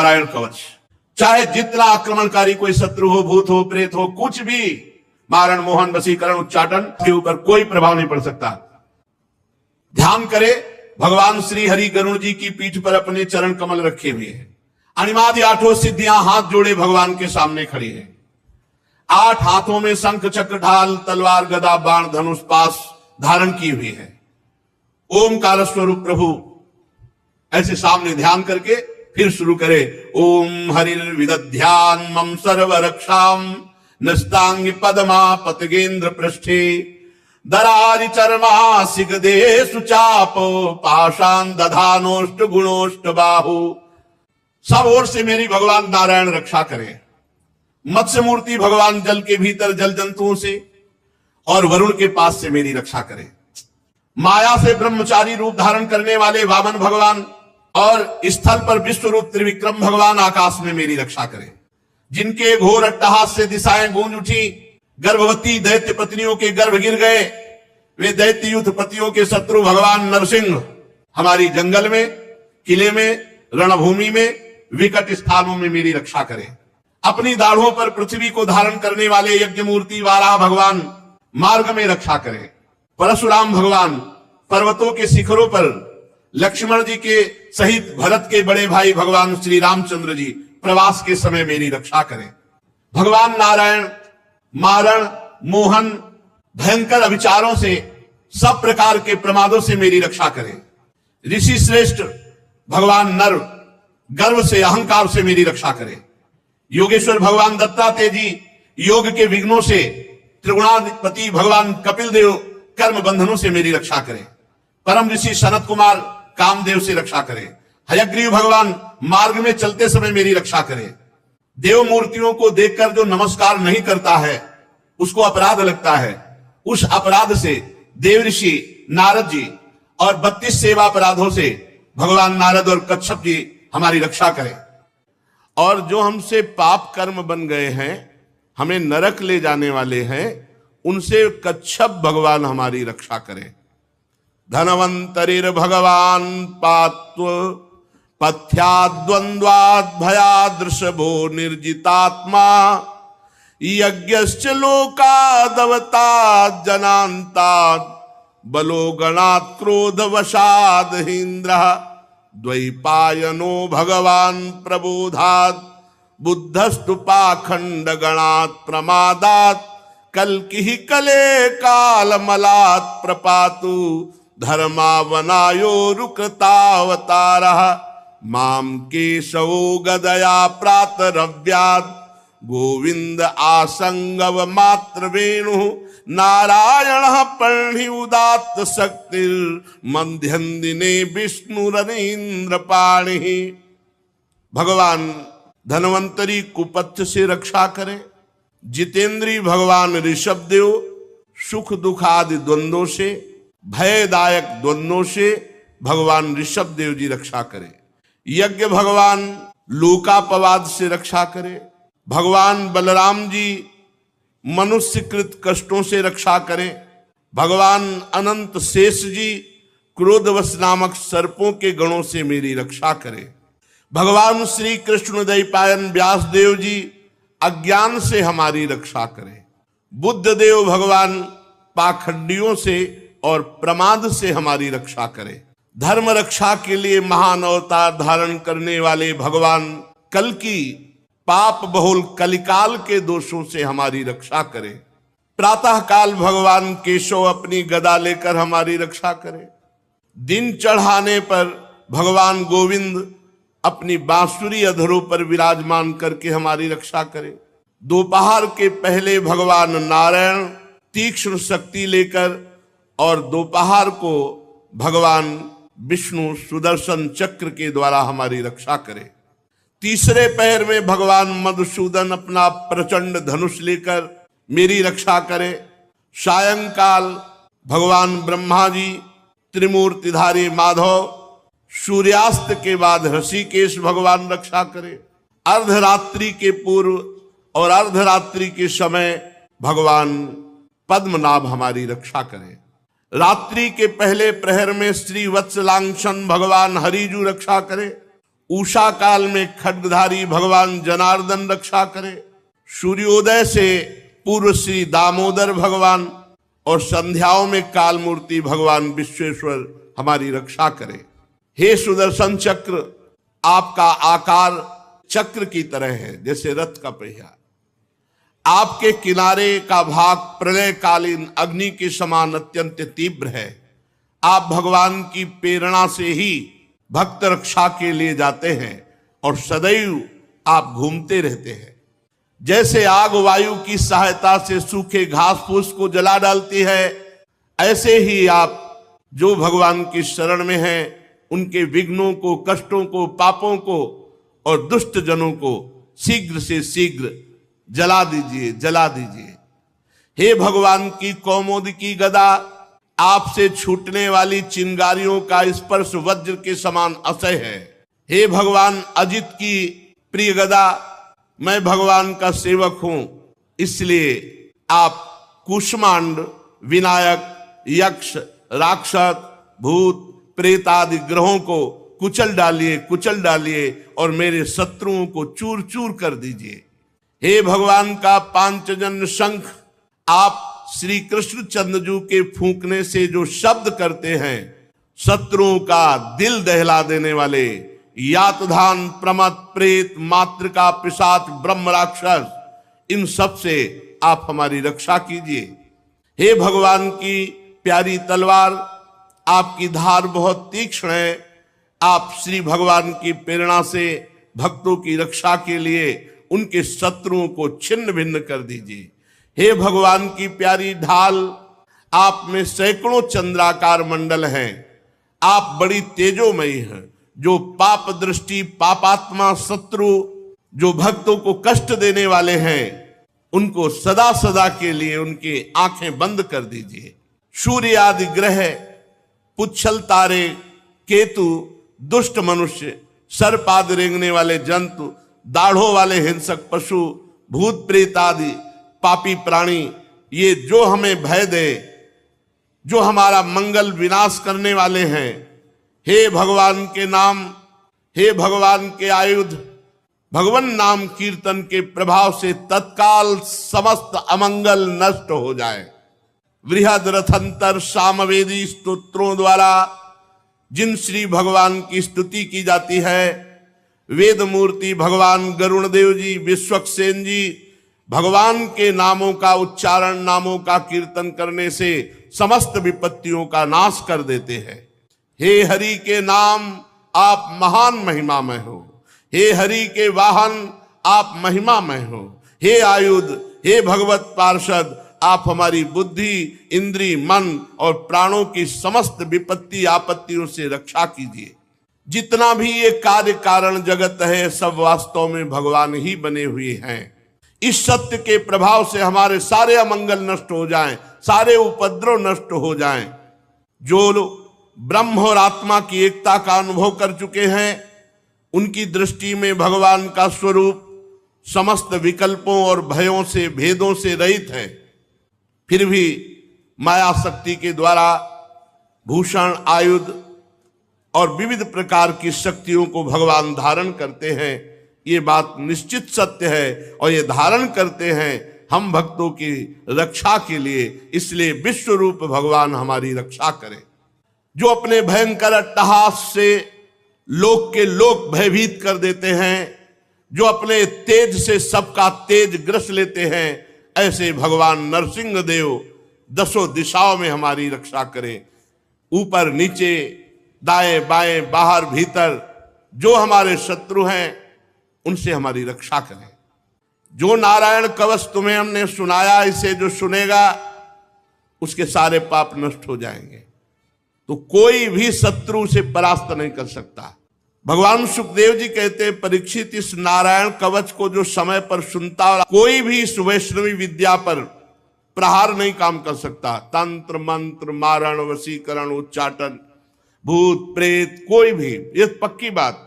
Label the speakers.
Speaker 1: नारायण कवच। चाहे जितना आक्रमणकारी कोई शत्रु हो, भूत हो, प्रेत हो, कुछ भी मारण, मोहन, वशीकरण, उच्चाटन के ऊपर कोई प्रभाव नहीं पड़ सकता। ध्यान करे, भगवान श्री हरि गरुण जी की पीठ पर अपने चरण कमल रखे हुए हैं। अणिमादि आठों सिद्धियां हाथ जोड़े भगवान के सामने खड़ी है। 8 हाथों में शंख, चक्र, ढाल, तलवार, गदा, बाण, धनुष, पास धारण की हुई है। ओमकार स्वरूप प्रभु ऐसे सामने ध्यान करके फिर शुरू करे। ओम हरिर्विदध्यान मम सर्व रक्षाम नस्तांग पदमा पतगेंद्र पृष्ठे दरारि चर्मा सिगदे सुचाप पाषाण दधानोष्ट गुणोष्ट बाहु। सब ओर से मेरी भगवान नारायण रक्षा करे। मत्स्य मूर्ति भगवान जल के भीतर जल जंतुओं से और वरुण के पास से मेरी रक्षा करे। माया से ब्रह्मचारी रूप धारण करने वाले वामन भगवान और स्थल पर विश्व रूप त्रिविक्रम भगवान आकाश में मेरी रक्षा करे। जिनके घोर अट्टहास से दिशाएं गूंज उठी, गर्भवती दैत्य पत्नियों के गर्भ गिर गए, वे दैत्य युद्ध पतियों के शत्रु भगवान नरसिंह हमारी जंगल में, किले में, रणभूमि में, विकट स्थानों में मेरी रक्षा करें। अपनी दाढ़ों पर पृथ्वी को धारण करने वाले यज्ञ मूर्ति वाराह भगवान मार्ग में रक्षा करें। परशुराम भगवान पर्वतों के शिखरों पर, लक्ष्मण जी के सहित भरत के बड़े भाई भगवान श्री रामचंद्र जी प्रवास के समय मेरी रक्षा करें। भगवान नारायण मारण, मोहन, भयंकर अविचारों से, सब प्रकार के प्रमादों से मेरी रक्षा करें। ऋषि श्रेष्ठ भगवान नर गर्व से, अहंकार से मेरी रक्षा करें। योगेश्वर भगवान दत्तात्रेय जी योग के विघ्नों से, त्रिगुणाधिपति भगवान कपिल देव कर्म बंधनों से मेरी रक्षा करें। परम ऋषि सनत कुमार कामदेव से रक्षा करें। हयग्रीव भगवान मार्ग में चलते समय मेरी रक्षा करें। देव मूर्तियों को देखकर जो नमस्कार नहीं करता है उसको अपराध लगता है। उस अपराध से देव ऋषि नारद जी और 32 सेवा अपराधों से भगवान नारद और कच्छप जी हमारी रक्षा करें। और जो हमसे पाप कर्म बन गए हैं, हमें नरक ले जाने वाले हैं, उनसे कच्छप भगवान हमारी रक्षा करें। धनवंतरिर भगवान पात्व पथ्याद्वंद्वाद भयादृशभो निर्जितात्मा यज्ञश्च लोकादवताद जनांताद बलो गणात् क्रोधवशाद हिंद्रः द्वैपायनो भगवान प्रबोधात् बुद्धस्तु पाखंड गणात् प्रमादात् कल्किः कले कालमलात् प्रपातु धर्मावनायो रुकृतावतारः माम केशवो गदया प्रातरव्यात् गोविंद आसंगव मात्र वेणु नारायण पर्णि उदात्त शक्तिर मध्यन्दिने विष्णुरनीन्द्र पाणि। भगवान धनवंतरी कुपथ से रक्षा करें। जितेंद्री भगवान ऋषभदेव सुख दुख आदि द्वंद्वों से, भयदायक द्वंद्वों से भगवान ऋषभदेव जी रक्षा करें। यज्ञ भगवान लोकापवाद से रक्षा करें। भगवान बलराम जी मनुष्यकृत कष्टों से रक्षा करें। भगवान अनंत शेष जी क्रोधवश नामक सर्पों के गणों से मेरी रक्षा करें। भगवान श्री कृष्ण द्वैपायन व्यास देव जी अज्ञान से हमारी रक्षा करें। बुद्ध देव भगवान पाखंडियों से और प्रमाद से हमारी रक्षा करें। धर्म रक्षा के लिए महान अवतार धारण करने वाले भगवान कल्कि पाप बहुल कलिकाल के दोषों से हमारी रक्षा करें। प्रातः काल भगवान केशव अपनी गदा लेकर हमारी रक्षा करें। दिन चढ़ाने पर भगवान गोविंद अपनी बांसुरी अधरों पर विराजमान करके हमारी रक्षा करें। दोपहर के पहले भगवान नारायण तीक्ष्ण शक्ति लेकर और दोपहर को भगवान विष्णु सुदर्शन चक्र के द्वारा हमारी रक्षा करें। तीसरे पहर में भगवान मधुसूदन अपना प्रचंड धनुष लेकर मेरी रक्षा करें। सायंकाल भगवान ब्रह्मा जी त्रिमूर्तिधारी माधव, सूर्यास्त के बाद ऋषिकेश भगवान रक्षा करें। अर्धरात्रि के पूर्व और अर्धरात्रि के समय भगवान पद्मनाभ हमारी रक्षा करें। रात्रि के पहले प्रहर में श्री वत्सलांक्षण भगवान हरिजू रक्षा करें। उषा काल में खड्गधारी भगवान जनार्दन रक्षा करे, सूर्योदय से पूर्व श्री दामोदर भगवान और संध्याओं में काल मूर्ति भगवान विश्वेश्वर हमारी रक्षा करे। हे सुदर्शन चक्र, आपका आकार चक्र की तरह है जैसे रथ का पहिया, आपके किनारे का भाग प्रलयकालीन अग्नि के समान अत्यंत तीव्र है। आप भगवान की प्रेरणा से ही भक्त रक्षा के लिए जाते हैं और सदैव आप घूमते रहते हैं। जैसे आग वायु की सहायता से सूखे घास फूस को जला डालती है, ऐसे ही आप जो भगवान की शरण में हैं उनके विघ्नों को, कष्टों को, पापों को और दुष्ट जनों को शीघ्र से शीघ्र जला दीजिए, जला दीजिए। हे भगवान की कौमुदी गदा, आपसे छूटने वाली चिंगारियों का स्पर्श वज्र के समान असह्य है। हे भगवान अजित की प्रिय गदा, मैं भगवान का सेवक हूं, इसलिए आप कुष्मांड, विनायक, यक्ष, राक्षस, भूत, प्रेत आदि ग्रहों को कुचल डालिए, कुचल डालिए और मेरे शत्रुओं को चूर चूर कर दीजिए। हे भगवान का पांचजन्य शंख, आप श्री कृष्ण चंद्रजू के फूंकने से जो शब्द करते हैं, शत्रुओं का दिल दहला देने वाले यातधान, प्रमद, प्रेत, मातृका, पिशाच, ब्रह्म, राक्षस, इन सब से आप हमारी रक्षा कीजिए। हे भगवान की प्यारी तलवार, आपकी धार बहुत तीक्ष्ण है। आप श्री भगवान की प्रेरणा से भक्तों की रक्षा के लिए उनके शत्रुओं को छिन्न भिन्न कर दीजिए। हे भगवान की प्यारी ढाल, आप में सैकड़ों चंद्राकार मंडल हैं। आप बड़ी तेजोमयी हैं। जो पाप दृष्टि, पापात्मा, शत्रु, जो भक्तों को कष्ट देने वाले हैं, उनको सदा सदा के लिए उनकी आंखें बंद कर दीजिए। सूर्य आदि ग्रह, पुच्छल तारे, केतु, दुष्ट मनुष्य, सर्प आदि रेंगने वाले जंतु, दाढ़ों वाले हिंसक पशु, भूत प्रेत आदि पापी प्राणी, ये जो हमें भय दे, जो हमारा मंगल विनाश करने वाले हैं, हे भगवान के नाम, हे भगवान के आयुध, भगवान नाम कीर्तन के प्रभाव से तत्काल समस्त अमंगल नष्ट हो जाए। बृहद रथंतर सामवेदी स्तोत्रों द्वारा जिन श्री भगवान की स्तुति की जाती है, वेद मूर्ति भगवान गरुण देव जी, विश्वक्सेन जी, भगवान के नामों का उच्चारण, नामों का कीर्तन करने से समस्त विपत्तियों का नाश कर देते हैं। हे हरि के नाम, आप महान महिमामय हो। हे हरि के वाहन, आप महिमामय हो। हे आयुध, हे भगवत पार्षद, आप हमारी बुद्धि, इंद्री, मन और प्राणों की समस्त विपत्ति आपत्तियों से रक्षा कीजिए। जितना भी ये कार्य कारण जगत है, सब वास्तव में भगवान ही बने हुए हैं। इस सत्य के प्रभाव से हमारे सारे अमंगल नष्ट हो जाएं, सारे उपद्रव नष्ट हो जाएं। जो लोग ब्रह्म और आत्मा की एकता का अनुभव कर चुके हैं, उनकी दृष्टि में भगवान का स्वरूप समस्त विकल्पों और भयों से, भेदों से रहित है। फिर भी माया शक्ति के द्वारा भूषण, आयुध और विविध प्रकार की शक्तियों को भगवान धारण करते हैं। ये बात निश्चित सत्य है और ये धारण करते हैं हम भक्तों की रक्षा के लिए। इसलिए विश्व रूप भगवान हमारी रक्षा करें। जो अपने भयंकर अट्टहास से लोक के लोक भयभीत कर देते हैं, जो अपने तेज से सबका तेज ग्रस लेते हैं, ऐसे भगवान नरसिंह देव दसों दिशाओं में हमारी रक्षा करें। ऊपर नीचे, दाएं बाएं, बाहर भीतर जो हमारे शत्रु हैं, उनसे हमारी रक्षा करें। जो नारायण कवच तुम्हें हमने सुनाया, इसे जो सुनेगा उसके सारे पाप नष्ट हो जाएंगे। तो कोई भी शत्रु से परास्त नहीं कर सकता। भगवान सुखदेव जी कहते हैं, परीक्षित, इस नारायण कवच को जो समय पर सुनता, कोई भी इस वैष्णवी विद्या पर प्रहार नहीं काम कर सकता। तंत्र मंत्र, मारण, वशीकरण, उच्चाटन, भूत प्रेत, कोई भी, ये पक्की बात।